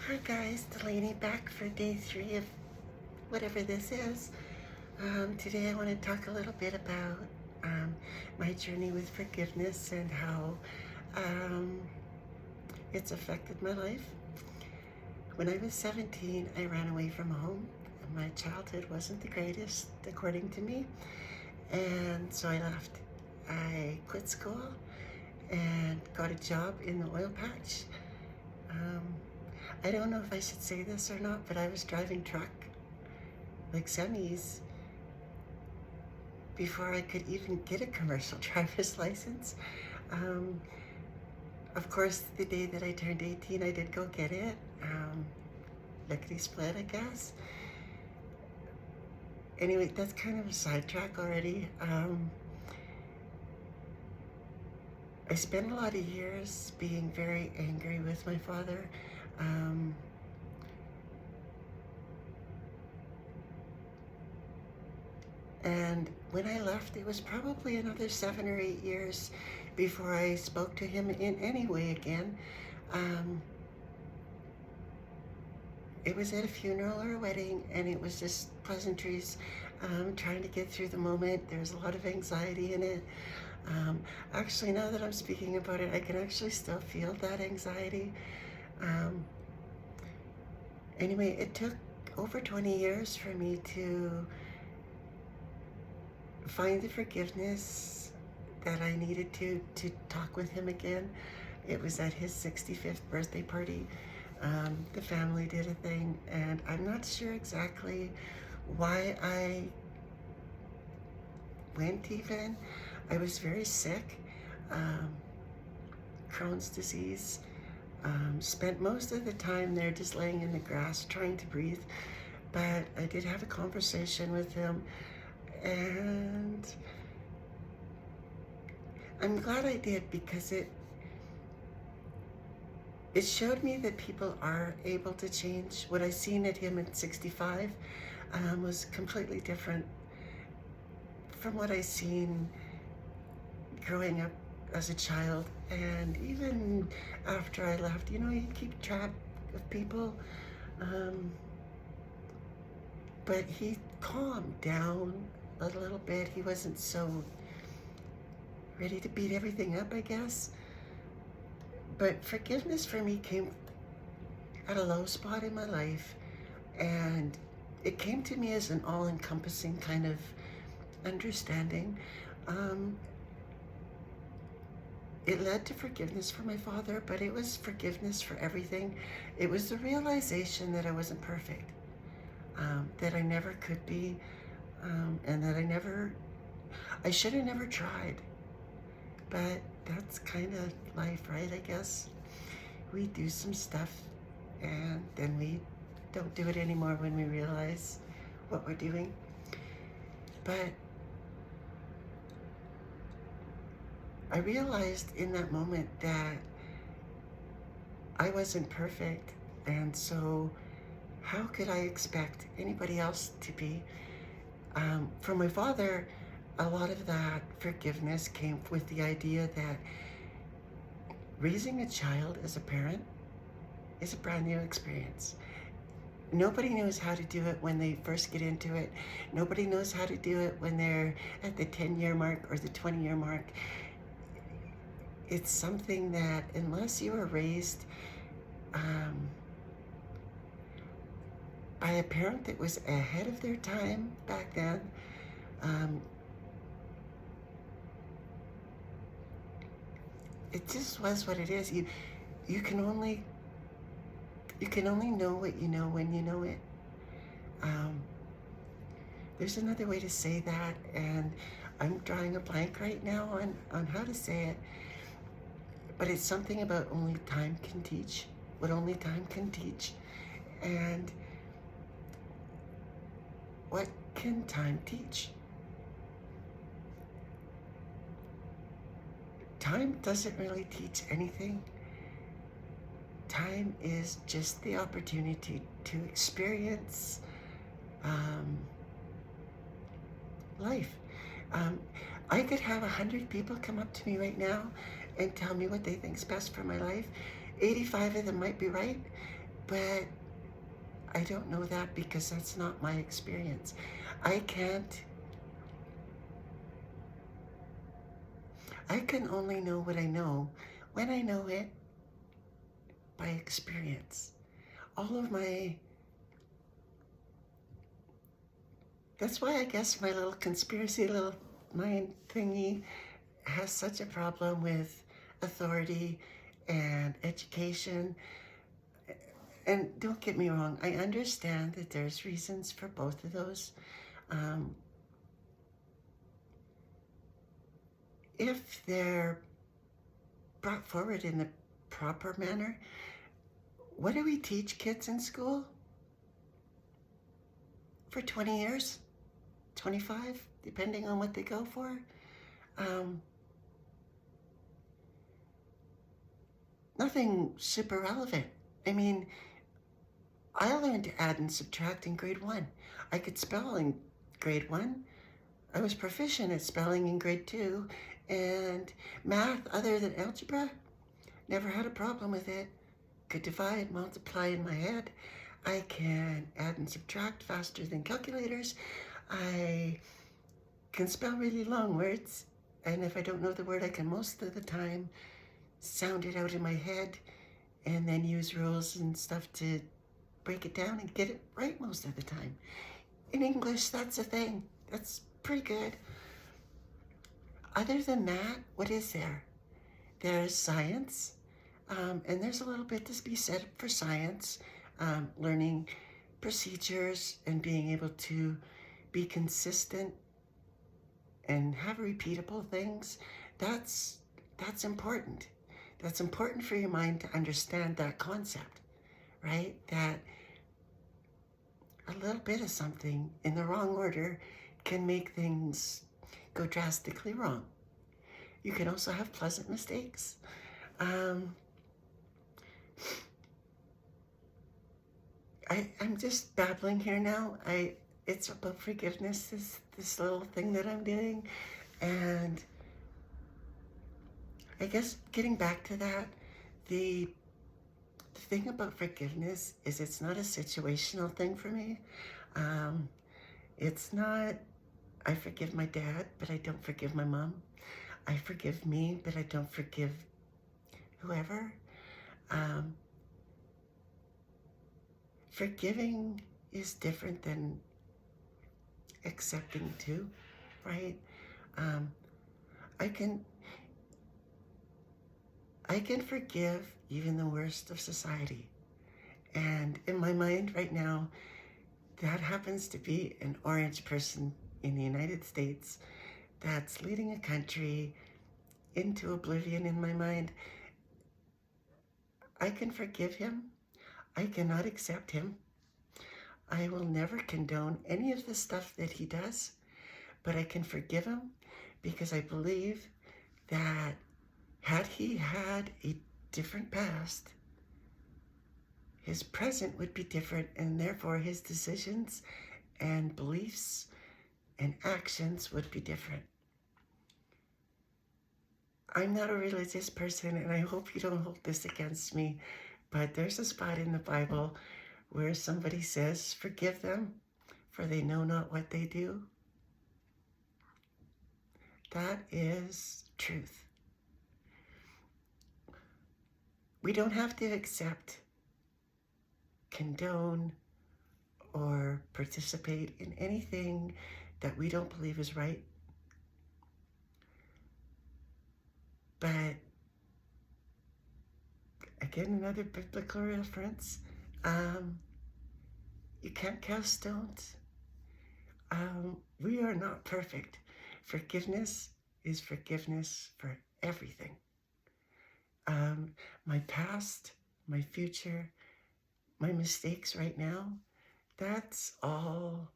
Hi guys, Delaney back for day 3 of whatever this is. Today I want to talk a little bit about my journey with forgiveness and how um, it's affected my life. When I was 17, I ran away from home. My childhood wasn't the greatest, according to me, and so I left. I quit school and got a job in the oil patch. Um, I don't know if I should say this or not, but I was driving truck, like semis, before I could even get a commercial driver's license. Um, of course, the day that I turned 18, I did go get it. Lickety split, I guess. Anyway, that's kind of a sidetrack already. I spent a lot of years being very angry with my father. Um, And when I left, it was probably another 7 or 8 years before I spoke to him in any way again. Um, it was at a funeral or a wedding, and it was just pleasantries, trying to get through the moment. There was a lot of anxiety in it. Actually, now that I'm speaking about it, I can actually still feel that anxiety. Um, anyway, it took over 20 years for me to find the forgiveness that I needed to talk with him again. It was at his 65th birthday party. The family did a thing, and I'm not sure exactly why I went even. I was very sick, um, Crohn's disease. Spent most of the time there just laying in the grass trying to breathe, but I did have a conversation with him, and I'm glad I did, because it showed me that people are able to change. What I seen at him at 65 was completely different from what I seen growing up as a child. And even after I left, you keep track of people. Um, but he calmed down a little bit. He wasn't so ready to beat everything up, I guess. But forgiveness for me came at a low spot in my life, and it came to me as an all-encompassing kind of understanding. Um, it led to forgiveness for my father, but it was forgiveness for everything. It was the realization that I wasn't perfect, that I never could be, and that I should have never tried. But that's kind of life, right? I guess we do some stuff and then we don't do it anymore when we realize what we're doing. But I realized in that moment that I wasn't perfect, and so how could I expect anybody else to be? From my father, a lot of that forgiveness came with the idea that raising a child as a parent is a brand new experience. Nobody knows how to do it when they first get into it. Nobody knows how to do it when they're at the 10-year mark or the 20-year mark. It's something that, unless you were raised by a parent that was ahead of their time back then, it just was what it is. You can only know what you know when you know it. There's another way to say that, and I'm drawing a blank right now on how to say it, but it's something about only time can teach, what only time can teach. And what can time teach? Time doesn't really teach anything. Time is just the opportunity to experience life. I could have 100 people come up to me right now and tell me what they think is best for my life. 85 of them might be right, But I don't know that because that's not my experience. I can't, I can only know what I know when I know it by experience. All of my, that's why I guess my little conspiracy little mind thingy has such a problem with authority and education. And don't get me wrong, I understand that there's reasons for both of those. Um, if they're brought forward in the proper manner, what do we teach kids in school? For 20 years, 25, depending on what they go for. Um, Nothing super relevant. I mean, I learned to add and subtract in grade 1. I could spell in grade 1. I was proficient at spelling in grade 2. And math, other than algebra, never had a problem with it. Could divide, multiply in my head. I can add and subtract faster than calculators. I can spell really long words. And if I don't know the word, I can most of the time sound it out in my head and then use rules and stuff to break it down and get it right most of the time. In English, that's a thing. That's pretty good. Other than that, what is there? There's science, and there's a little bit to be said for science, learning procedures and being able to be consistent and have repeatable things. That's important. That's important for your mind to understand that concept, right? That a little bit of something in the wrong order can make things go drastically wrong. You can also have pleasant mistakes. I'm just babbling here now. It's about forgiveness, this little thing that I'm doing. And I guess getting back to that, the thing about forgiveness is it's not a situational thing for me. It's not, I forgive my dad, but I don't forgive my mom. I forgive me, but I don't forgive whoever. Forgiving is different than accepting too, right? I can forgive even the worst of society. And in my mind right now, that happens to be an orange person in the United States that's leading a country into oblivion in my mind. I can forgive him. I cannot accept him. I will never condone any of the stuff that he does, but I can forgive him because I believe that had he had a different past, his present would be different, and therefore his decisions and beliefs and actions would be different. I'm not a religious person, and I hope you don't hold this against me, but there's a spot in the Bible where somebody says, forgive them, for they know not what they do. That is truth. We don't have to accept, condone, or participate in anything that we don't believe is right. But again, another biblical reference, you can't cast stones. We are not perfect. Forgiveness is forgiveness for everything. My past, my future, my mistakes right now, that's all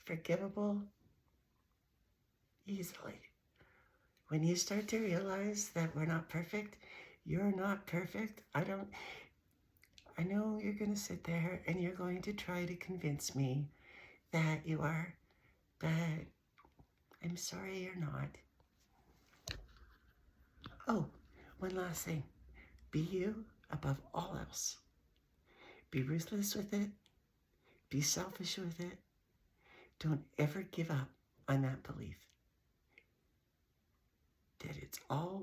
forgivable easily. When you start to realize that we're not perfect, you're not perfect. I know you're going to sit there and you're going to try to convince me that you are, but I'm sorry you're not. Oh, one last thing. Be you above all else. Be ruthless with it. Be selfish with it. Don't ever give up on that belief that it's all